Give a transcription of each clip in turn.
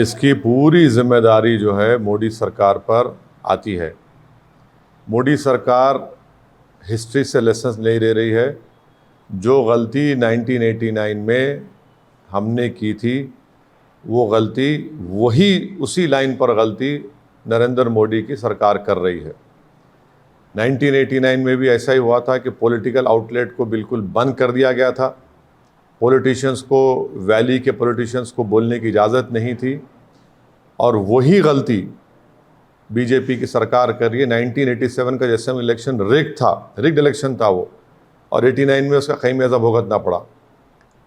इसकी पूरी जिम्मेदारी जो है मोदी सरकार पर आती है। मोदी सरकार हिस्ट्री से लेसन्स नहीं ले रही है। जो गलती 1989 में हमने की थी वो गलती उसी लाइन पर गलती नरेंद्र मोदी की सरकार कर रही है। 1989 में भी ऐसा ही हुआ था कि पॉलिटिकल आउटलेट को बिल्कुल बंद कर दिया गया था। पॉलिटिशियंस को, वैली के पॉलिटिशियंस को बोलने की इजाज़त नहीं थी और वही गलती बीजेपी की सरकार कर रही है। 1987 का जैसे इलेक्शन रिग्ड इलेक्शन था वो, और 89 में उसका खमियाजा भुगतना पड़ा।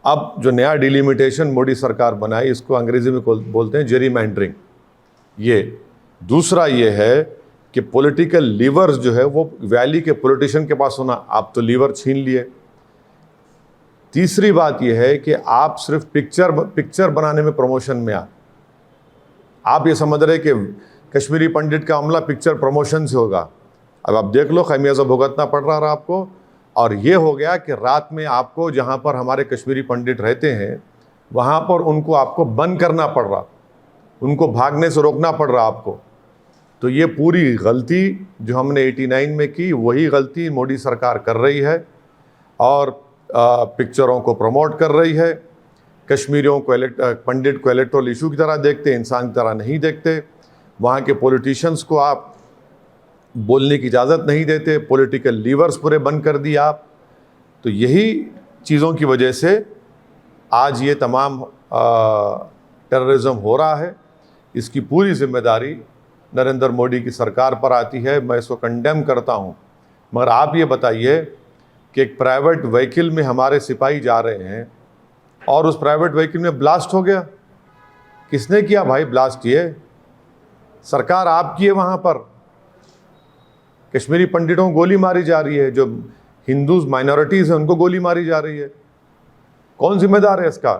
अब जो नया डिलिमिटेशन मोदी सरकार बनाई, इसको अंग्रेजी में बोलते हैं जेरीमैंडरिंग। ये दूसरा ये है कि पॉलिटिकल लीवर्स जो है वो वैली के पॉलिटिशियन के पास होना, आप तो लीवर छीन लिए। तीसरी बात यह है कि आप सिर्फ पिक्चर बनाने में प्रमोशन में आप ये समझ रहे कि कश्मीरी पंडित का मामला पिक्चर प्रमोशन से होगा। अब आप देख लो, खमियाजा भुगतना पड़ रहा आपको। और ये हो गया कि रात में आपको, जहाँ पर हमारे कश्मीरी पंडित रहते हैं, वहाँ पर उनको आपको बंद करना पड़ रहा, उनको भागने से रोकना पड़ रहा आपको। तो ये पूरी गलती जो हमने 89 में की, वही गलती मोदी सरकार कर रही है और पिक्चरों को प्रमोट कर रही है। कश्मीरियों को पंडित को इलेक्टोरल इशू की तरह देखते, इंसान की तरह नहीं देखते। वहाँ के पॉलिटिशियंस को आप बोलने की इजाज़त नहीं देते, पॉलिटिकल लीवर्स पूरे बंद कर दिए आप। तो यही चीज़ों की वजह से आज ये तमाम टेररिज्म हो रहा है। इसकी पूरी जिम्मेदारी नरेंद्र मोदी की सरकार पर आती है। मैं इसको कंडेम करता हूँ। मगर आप ये बताइए कि एक प्राइवेट व्हीकल में हमारे सिपाही जा रहे हैं और उस प्राइवेट व्हीकल में ब्लास्ट हो गया। किसने किया भाई ब्लास्ट? ये सरकार आपकी है। वहाँ पर कश्मीरी पंडितों को गोली मारी जा रही है, जो हिंदूज माइनॉरिटीज़ हैं उनको गोली मारी जा रही है। कौन जिम्मेदार है इसका?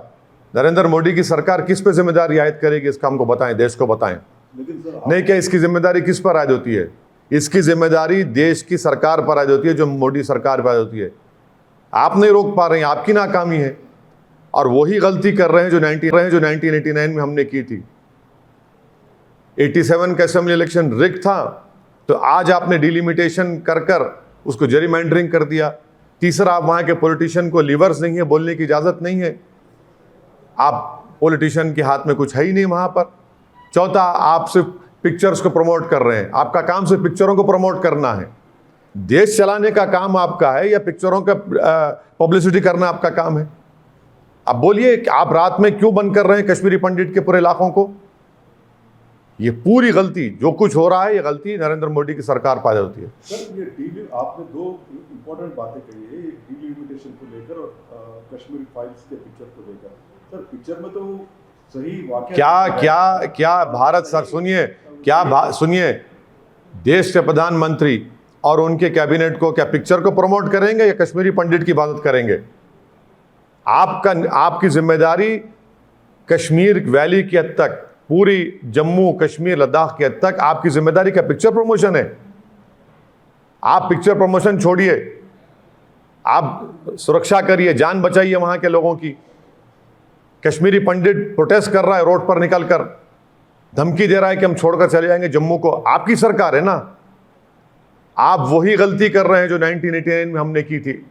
नरेंद्र मोदी की सरकार किस पे जिम्मेदारी आयद करेगी? इसका हमको बताएं, देश को बताएं। नहीं, क्या इसकी जिम्मेदारी किस पर आयद होती है? इसकी जिम्मेदारी देश की सरकार पर आयद होती है, जो मोदी सरकार पर आयद होती है। आप नहीं रोक पा रहे हैं, आपकी नाकामी है। और वही गलती कर रहे हैं जो 1989 में हमने की थी। 87 का असेंबली इलेक्शन रिग्ड था, तो आज आपने डिलिमिटेशन कर उसको जेरीमैंडरिंग कर दिया। तीसरा, आप वहाँ के पॉलिटिशियन को लीवर्स नहीं है, बोलने की इजाज़त नहीं है। आप पॉलिटिशियन के हाथ में कुछ है ही नहीं वहाँ पर। चौथा, आप सिर्फ पिक्चर्स को प्रमोट कर रहे हैं। आपका काम सिर्फ पिक्चरों को प्रमोट करना है। देश चलाने का काम आपका है या पिक्चरों का पब्लिसिटी करना आपका काम है? अब बोलिए कि आप रात में क्यों बंद कर रहे हैं कश्मीरी पंडित के पूरे इलाकों को? ये पूरी गलती, जो कुछ हो रहा है, ये गलती नरेंद्र मोदी की सरकार पर होती है। सर, ये आपने दो इंपॉर्टेंट बातें कही है, एक डिलिमिटेशन को लेकर और कश्मीरी फाइल्स के पिक्चर को लेकर। सर, पिक्चर में तो सही वाकया क्या भारत सर, सुनिए, देश के प्रधानमंत्री और उनके कैबिनेट को क्या पिक्चर को प्रमोट करेंगे या कश्मीरी पंडित की इबादत करेंगे? आपकी जिम्मेदारी कश्मीर वैली की हद तक, पूरी जम्मू कश्मीर लद्दाख की हद तक आपकी जिम्मेदारी का पिक्चर प्रमोशन है। आप पिक्चर प्रमोशन छोड़िए, आप सुरक्षा करिए, जान बचाइए वहां के लोगों की। कश्मीरी पंडित प्रोटेस्ट कर रहा है, रोड पर निकलकर धमकी दे रहा है कि हम छोड़कर चले जाएंगे जम्मू को। आपकी सरकार है ना। आप वही गलती कर रहे हैं जो 1989 में हमने की थी।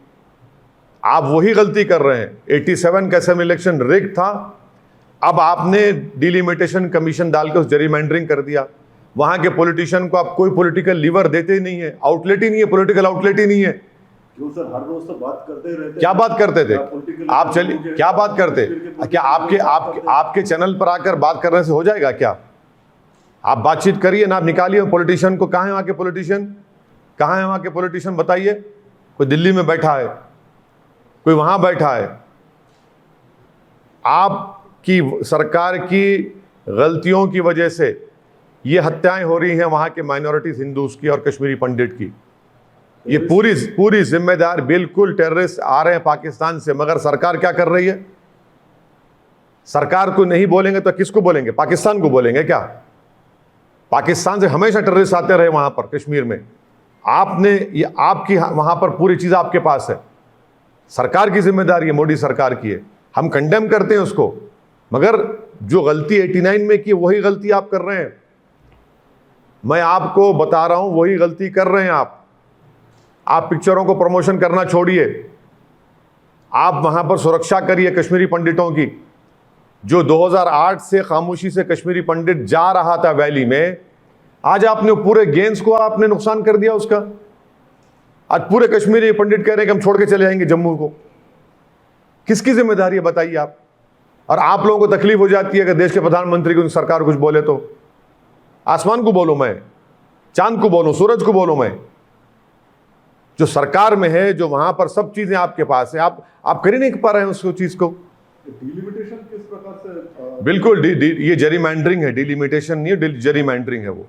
आप वही गलती कर रहे हैं। 87 का असेंबली इलेक्शन रिग्ड था। अब आपने डिलिमिटेशन कमीशन डाल के उस जेरीमैंडरिंग कर दिया। वहां के पॉलिटिशियन को आप कोई पॉलिटिकल लीवर देते ही नहीं है, आउटलेट ही नहीं है, पॉलिटिकल आउटलेट ही नहीं है। क्यों सर, हर रोज तो बात करते रहते हैं। क्या बात करते थे आप? चलिए, क्या बात करते? क्या आपके चैनल पर आकर बात करने से हो जाएगा क्या? आप बातचीत करिए ना, आप निकालिए पॉलिटिशियन को। कहाँ है वहाँ के पॉलिटिशियन? कहाँ है वहाँ के पॉलिटिशियन? बताइए। कोई दिल्ली में बैठा है, कोई वहाँ बैठा है। आपकी सरकार की गलतियों की वजह से ये हत्याएं हो रही हैं वहाँ के माइनॉरिटीज हिंदूज की और कश्मीरी पंडित की। ये पूरी जिम्मेदार बिल्कुल टेररिस्ट आ रहे हैं पाकिस्तान से। मगर सरकार क्या कर रही है? सरकार को नहीं बोलेंगे तो किसको बोलेंगे? पाकिस्तान को बोलेंगे क्या? पाकिस्तान से हमेशा टेररिस्ट आते रहे वहां पर कश्मीर में। आपने ये, आपकी वहां पर पूरी चीज आपके पास है। सरकार की जिम्मेदारी है, मोदी सरकार की है। हम कंडेम करते हैं उसको, मगर जो गलती 89 में की वही गलती आप कर रहे हैं। मैं आपको बता रहा हूं वही गलती कर रहे हैं आप पिक्चरों को प्रमोशन करना छोड़िए, आप वहां पर सुरक्षा करिए कश्मीरी पंडितों की। जो 2008 से खामोशी से कश्मीरी पंडित जा रहा था वैली में, आज आपने पूरे गेम्स को आपने नुकसान कर दिया उसका। आज पूरे कश्मीरी पंडित कह रहे हैं कि हम छोड़ के चले जाएंगे जम्मू को। किसकी जिम्मेदारी है बताइए आप? और आप लोगों को तकलीफ हो जाती है कि देश के प्रधानमंत्री को सरकार कुछ बोले तो आसमान को बोलो, मैं चांद को बोलूं, सूरज को बोलो, मैं जो सरकार में है, जो वहां पर सब चीजें आपके पास है, आप कर ही नहीं पा रहे हैं उस चीज को। डिलिमिटेशन किस प्रकार से बिल्कुल ये जेरीमैंडरिंग है, डिलिमिटेशन नहीं है, जेरीमैंडरिंग है वो।